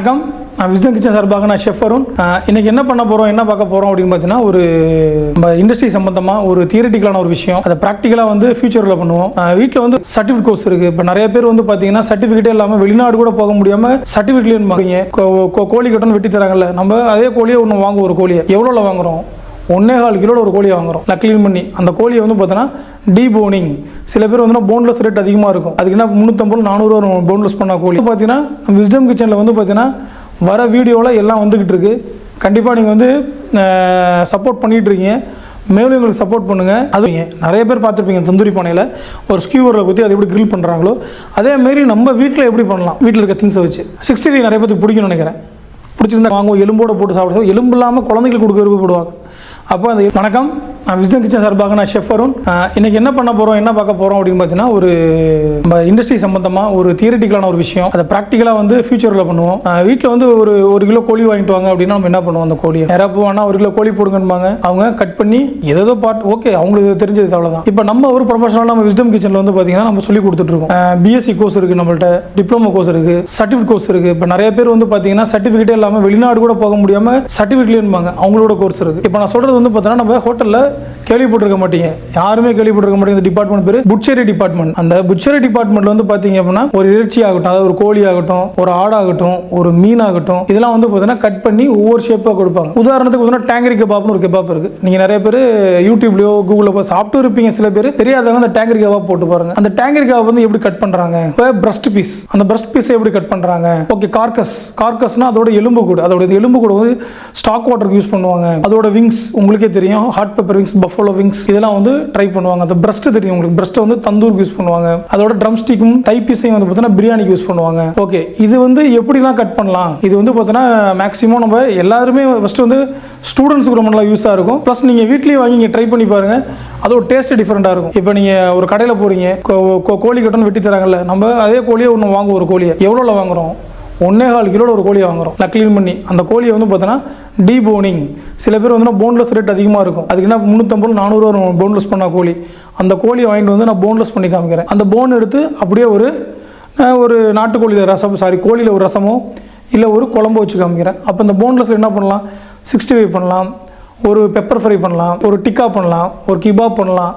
வணக்கம். நான் wisdom kitchen சார்பாக நான் ஷெஃப் அருண். இன்னைக்கு என்ன பண்ண போகிறோம், என்ன பார்க்க போகிறோம் அப்படின்னு பார்த்தீங்கன்னா, ஒரு நம்ம இண்டஸ்ட்ரி சம்பந்தமாக ஒரு தியரிட்டிக்கலான ஒரு விஷயம். அதை ப்ராக்டிக்கலாக வந்து ஃபியூச்சரில் பண்ணுவோம். வீட்டில் வந்து சர்டிஃபிகேட் கோர்ஸ் இருக்குது. இப்போ நிறைய பேர் வந்து பார்த்தீங்கன்னா சர்டிஃபிகேட்டே இல்லாமல் வெளிநாடு கூட போக முடியாமல் சர்டிஃபிகேட்லேயும் வாங்குறீங்க. கோழி கட்டணும் வெட்டி தராங்கல்ல, நம்ம அதே கோழியை ஒன்று வாங்குவோம். ஒரு கோழியை எவ்வளோவில் வாங்குகிறோம்? 1.25 கிலோ ஒரு கோழியை வாங்குறோம். க்ளீன் பண்ணி அந்த கோழியை வந்து பார்த்தோன்னா டீபோனிங். சில பேர் வந்து போன்லெஸ் ரேட் அதிகமாக இருக்கும். அதுக்கு என்ன 350-400 போன்லெஸ் பண்ண கோழி பார்த்தீங்கன்னா விஸ்டம் கிச்சனில் வந்து பார்த்தீங்கன்னா வர வீடியோவில் எல்லாம் வந்துக்கிட்டு இருக்கு. கண்டிப்பாக நீங்கள் வந்து சப்போர்ட் பண்ணிகிட்டு இருக்கீங்க. மேலும் எங்களுக்கு சப்போர்ட் பண்ணுங்கள். அது நிறைய பேர் பார்த்துருப்பீங்க தந்தூரி பானையில் ஒரு ஸ்கியூவரில் குத்தி அதை எப்படி கிரில் பண்ணுறாங்களோ அதேமாரி நம்ம வீட்டில் எப்படி பண்ணலாம். வீட்டில் இருக்க திங்ஸை வச்சு 65 நிறைய பேருக்கு பிடிக்கும்னு நினைக்கிறேன். பிடிச்சிருந்தா வாங்குவோம். எலும்போடு போட்டு சாப்பிடுவோம். எலும்பு இல்லாமல் குழந்தைங்களுக்கு கொடுக்க விருப்பப்படுவாங்க. அப்போ அந்த வணக்கம், நான் விஸ்டம் கிச்சன் சார்பாக நான் ஷெஃப் அருண். இன்னைக்கு என்ன பண்ண போகிறோம், என்ன பார்க்க போகிறோம் அப்படின்னு பார்த்தீங்கன்னா, ஒரு நம்ம இண்டஸ்ட்ரி சம்பந்தமாக ஒரு தியரிட்டிக்கலான ஒரு விஷயம். அதை ப்ராக்டிக்கலாக வந்து ஃபியூச்சரில் பண்ணுவோம். வீட்டில் வந்து ஒரு கிலோ கோழி வாங்கிட்டு வாங்க அப்படின்னா நம்ம என்ன பண்ணுவோம்? அந்த கோழியை யாராவது போவாங்கன்னா 1 கிலோ கோழி போடுங்கன்பாங்க. அவங்க கட் பண்ணி ஏதோ பார்ட் ஓகே அவங்களுக்கு தெரிஞ்சது அவ்வளோதான். இப்போ நம்ம ஒரு ப்ரொஃபஷனல் நம்ம விஸ்டம் கிச்சனில் வந்து பார்த்தீங்கன்னா நம்ம சொல்லி கொடுத்துட்ருக்கோம். பிஎஸ்சி கோர்ஸ் இருக்குது, நம்மள்ட்ட டிப்ளமோ கோர்ஸ் இருக்குது, சர்டிஃபிகேட் கோர்ஸ் இருக்குது. இப்போ நிறைய பேர் வந்து பார்த்தீங்கன்னா சர்டிஃபிகேட்டே இல்லாமல் வெளிநாடு கூட போக முடியாமல் சர்டிஃபிகேட்லேயும்பாங்க. அவங்களோட கோர்ஸ் இருக்குது. இப்போ நான் சொல்கிறது வந்து பார்த்தீங்கன்னா நம்ம ஹோட்டலில் கேள்விப்பட்டிருக்க மாட்டீங்க, யாருமே கேள்விப்பட்டிருக்க மாட்டீங்க. இந்த டிபார்ட்மெண்ட் பேர் புட்சரி டிபார்ட்மெண்ட். அந்த புட்சரி டிபார்ட்மெண்ட்ல வந்து பாத்தீங்க அப்படின்னா ஒரு இறைச்சி ஆகட்டும், அதாவது ஒரு கோழி ஆகட்டும், ஒரு ஆடாகட்டும், ஒரு மீன் ஆகட்டும், இதெல்லாம் வந்து பார்த்தீங்கன்னா கட் பண்ணி ஒவ்வொரு ஷேப்பாக கொடுப்பாங்க. உதாரணத்துக்கு பார்த்தீங்கன்னா டேங்கரி கபாப்னு ஒரு கபாப் இருக்கு. நீங்க நிறைய பேர் யூடியூப்லயோ கூகுளில் போய் சாப்பிட்டு இருப்பீங்க. சில பேர் தெரியாதவங்க அந்த டேங்கரி கபாப் போட்டு பாருங்க. அந்த டேங்கரி கபாப் வந்து எப்படி கட் பண்றாங்க? இப்போ பிரஸ்ட் பீஸ், அந்த பிரஸ்ட் பீஸை எப்படி கட் பண்றாங்க? ஓகே, கார்கஸ்னா அதோட எலும்பு கூடு. அதோட எலும்பு கூடு வந்து ஸ்டாக் வாட்டருக்கு யூஸ் பண்ணுவாங்க. அதோட விங்ஸ் உங்களுக்கே தெரியும், hot pepper wings, buffalo wings, இதெல்லாம் வந்து ட்ரை பண்ணுவாங்க. அந்த பிரஸ்ட் தெரியும் உங்களுக்கு, பிரஸ்ட் வந்து தந்தூருக்கு யூஸ் பண்ணுவாங்க. அதோட ட்ரம் ஸ்டிக்கும் தை பீஸையும் வந்து பார்த்தீங்கன்னா பிரியாணிக்கு யூஸ் பண்ணுவாங்க. ஓகே, இது வந்து எப்படிலாம் கட் பண்ணலாம்? இது வந்து பார்த்தீங்கன்னா மேக்ஸிமம் நம்ம எல்லாருமே ஃபர்ஸ்ட் வந்து ஸ்டூடெண்ட்ஸுக்கு ரொம்ப நல்லா யூஸாக இருக்கும். ப்ளஸ் நீங்கள் வீட்லேயே வாங்கி நீங்கள் ட்ரை பண்ணி பாருங்க, அதோட டேஸ்ட் டிஃப்ரெண்டாக இருக்கும். இப்போ நீங்கள் ஒரு கடையில் போறீங்க, கோழி கட்டணும் வெட்டி தராங்கல்ல, நம்ம அதே கோழியை ஒன்று வாங்குவோம். ஒரு கோழியை எவ்வளோவில் வாங்குறோம்? 1.25 கிலோ ஒரு கோழியை வாங்குறோம். க்ளீன் பண்ணி அந்த கோழியை வந்து பார்த்தோன்னா டீபோனிங். சில பேர் வந்து போன்லெஸ் ரேட் அதிகமாக இருக்கும். அதுக்கு என்ன 350-400 போன்லெஸ் பண்ண கோழி. அந்த கோழியை வாங்கிட்டு வந்து நான் போன்லெஸ் பண்ணி காமிக்கிறேன். அந்த போன் எடுத்து அப்படியே ஒரு நாட்டுக்கோழியில் ரசம், கோழியில் ஒரு ரசமோ இல்லை ஒரு குழம்பு வச்சு காமிக்கிறேன். அப்போ இந்த போன்லெஸ் என்ன பண்ணலாம்? 65 பண்ணலாம், ஒரு பெப்பர் ஃப்ரை பண்ணலாம், ஒரு டிக்கா பண்ணலாம், ஒரு கிபாப் பண்ணலாம்.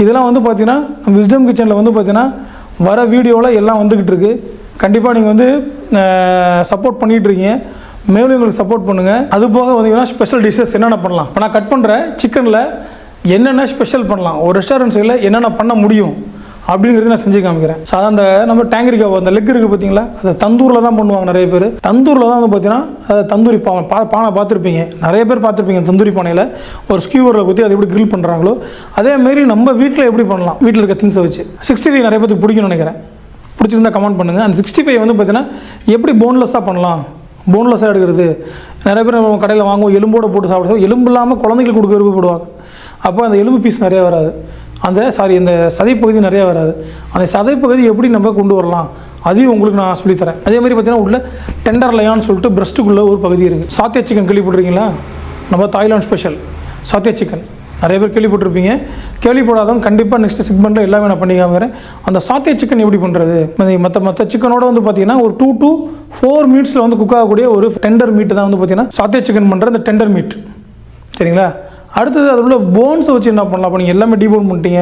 இதெல்லாம் வந்து பார்த்தீங்கன்னா விஸ்டம் கிச்சனில் வந்து பார்த்தீங்கன்னா வர வீடியோவில் எல்லாம் வந்துக்கிட்டு இருக்கு. கண்டிப்பாக நீங்கள் வந்து சப்போர்ட் பண்ணிகிட்டு இருக்கீங்க. மேலும் எங்களுக்கு சப்போர்ட் பண்ணுங்கள். அது போக வந்தீங்கன்னா ஸ்பெஷல் டிஷ்ஷஸ் என்னென்ன பண்ணலாம். இப்போ நான் கட் பண்ணுற சிக்கனில் என்னென்ன ஸ்பெஷல் பண்ணலாம், ஒரு ரெஸ்டாரண்ட் சைடில் என்னென்ன பண்ண முடியும் அப்படிங்கிறது நான் செஞ்சு காமிக்கிறேன். ஸோ அந்த நம்ம டேங்கரி கபாப், அந்த லெக் இருக்குது பார்த்தீங்களா, அதை தந்தூரில் தான் பண்ணுவாங்க. நிறைய பேர் தந்தூரில் தான் வந்து பார்த்தீங்கன்னா அதை தந்தூரி பானை பார்த்துருப்பீங்க. நிறைய பேர் பார்த்துருப்பீங்க தந்தூரி பானையில் ஒரு ஸ்கியூவரில் குத்தி அதை எப்படி கிரில் பண்ணுறாங்களோ அதேமாரி நம்ம வீட்டில் எப்படி பண்ணலாம். வீட்டில் இருக்க திங்ஸை வச்சு 65 நிறைய பேருக்கு பிடிக்கும்னு நினைக்கிறேன். பிடிச்சிருந்தா கமெண்ட் பண்ணுங்கள். அந்த 65 வந்து பார்த்தீங்கன்னா எப்படி போன்லெஸ்ஸாக பண்ணலாம், போன்லெஸ்ஸாக எடுக்கிறது. நிறைய பேர் நம்ம கடையில் வாங்குவோம், எலும்போடு போட்டு சாப்பிடுவோம். எலும்பு இல்லாமல் குழந்தைங்களுக்கு கொடுக்க விருப்பப்படுவாங்க. அப்போ அந்த எலும்பு பீஸ் நிறையா வராது, அந்த சதைப்பகுதி நிறையா வராது. அந்த சதைப்பகுதி எப்படி நம்ம கொண்டு வரலாம் அதையும் உங்களுக்கு நான் சொல்லித்தரேன். அதே மாதிரி பார்த்தீங்கன்னா உள்ள டெண்டர் லயான்னு சொல்லிட்டு பிரஸ்ட்டுக்குள்ளே ஒரு பகுதி இருக்குது. சாத்திய சிக்கன் கேள்விப்பட்டிருக்கீங்களா? நம்ம தாய்லாந்து ஸ்பெஷல் சாத்திய சிக்கன் நிறைய பேர் கேள்விப்பட்டிருப்பீங்க. கேள்விப்படாதவங்க கண்டிப்பாக நெக்ஸ்ட் செக்மெண்ட்டில் எல்லாமே நான் பண்ணி காமிக்கிறேன். அந்த சாத்திய சிக்கன் எப்படி பண்ணுறது, மற்ற சிக்கனோட வந்து பார்த்தீங்கன்னா ஒரு 2 to 4 மினிட்ஸில் வந்து குக் ஆகக்கூடிய ஒரு டெண்டர் மீட்டு தான் வந்து பார்த்தீங்கன்னா சாத்திய சிக்கன் பண்ணுற அந்த டெண்டர் மீட். சரிங்களா? அடுத்தது அதில் உள்ள போன்ஸை வச்சு என்ன பண்ணலாம்? அப்போ நீங்கள் எல்லாமே டீபோன் பண்ணிட்டீங்க,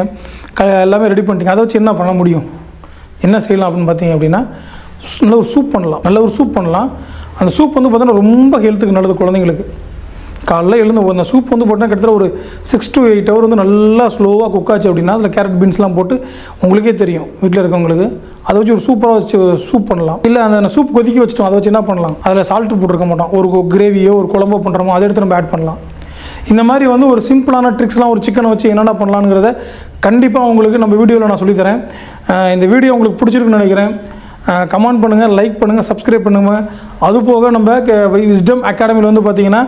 எல்லாமே ரெடி பண்ணிட்டீங்க. அதை வச்சு என்ன பண்ண முடியும், என்ன செய்யலாம் அப்படின்னு பார்த்தீங்க அப்படின்னா நல்ல ஒரு சூப் பண்ணலாம். அந்த சூப் வந்து பார்த்தீங்கன்னா ரொம்ப ஹெல்த்துக்கு நல்லது. குழந்தைங்களுக்கு காலைல எழுந்து அந்த சூப் வந்து போட்டால் கிட்டத்தட்ட ஒரு 6 to 8 ஹவர் வந்து நல்லா ஸ்லோவாக குக் ஆச்சு அப்படின்னா அதில் கேரட் பீன்ஸ்லாம் போட்டு உங்களுக்கே தெரியும் வீட்டில் இருக்கவங்களுக்கு. அதை வச்சு ஒரு சூப்பராக வச்சு சூப் பண்ணலாம். இல்லை அந்த சூப் கொதிக்க வச்சுட்டோம், அதை வச்சு என்ன பண்ணலாம்? அதில் சால்ட்டு போட்டிருக்க மாட்டோம், ஒரு கிரேவியோ ஒரு குழம்போ பண்ணுறோமோ அதை எடுத்து நம்ம ஆட் பண்ணலாம். இந்த மாதிரி வந்து ஒரு சிம்பிளான ட்ரிக்ஸ்லாம் ஒரு சிக்கனை வச்சு என்னென்ன பண்ணலாங்கிறத கண்டிப்பாக உங்களுக்கு நம்ம வீடியோவில் நான் சொல்லித்தரேன். இந்த வீடியோ உங்களுக்கு பிடிச்சிருக்குன்னு நினைக்கிறேன். கமெண்ட் பண்ணுங்கள், லைக் பண்ணுங்கள், சப்ஸ்கிரைப் பண்ணுங்கள். அது போக நம்ம விஸ்டம் அகாடமியில் வந்து பார்த்தீங்கன்னா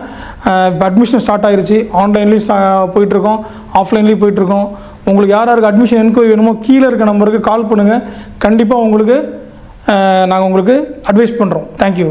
இப்போ அட்மிஷன் ஸ்டார்ட் ஆகிருச்சு. ஆன்லைன்லேயும் போயிட்டுருக்கோம், ஆஃப்லைன்லேயும் போயிட்டுருக்கோம். உங்களுக்கு யாருக்கு அட்மிஷன் என்கொயரி வேணுமோ கீழே இருக்க நம்பருக்கு கால் பண்ணுங்கள். கண்டிப்பாக உங்களுக்கு நாங்கள் உங்களுக்கு அட்வைஸ் பண்ணுறோம். தேங்க்யூ.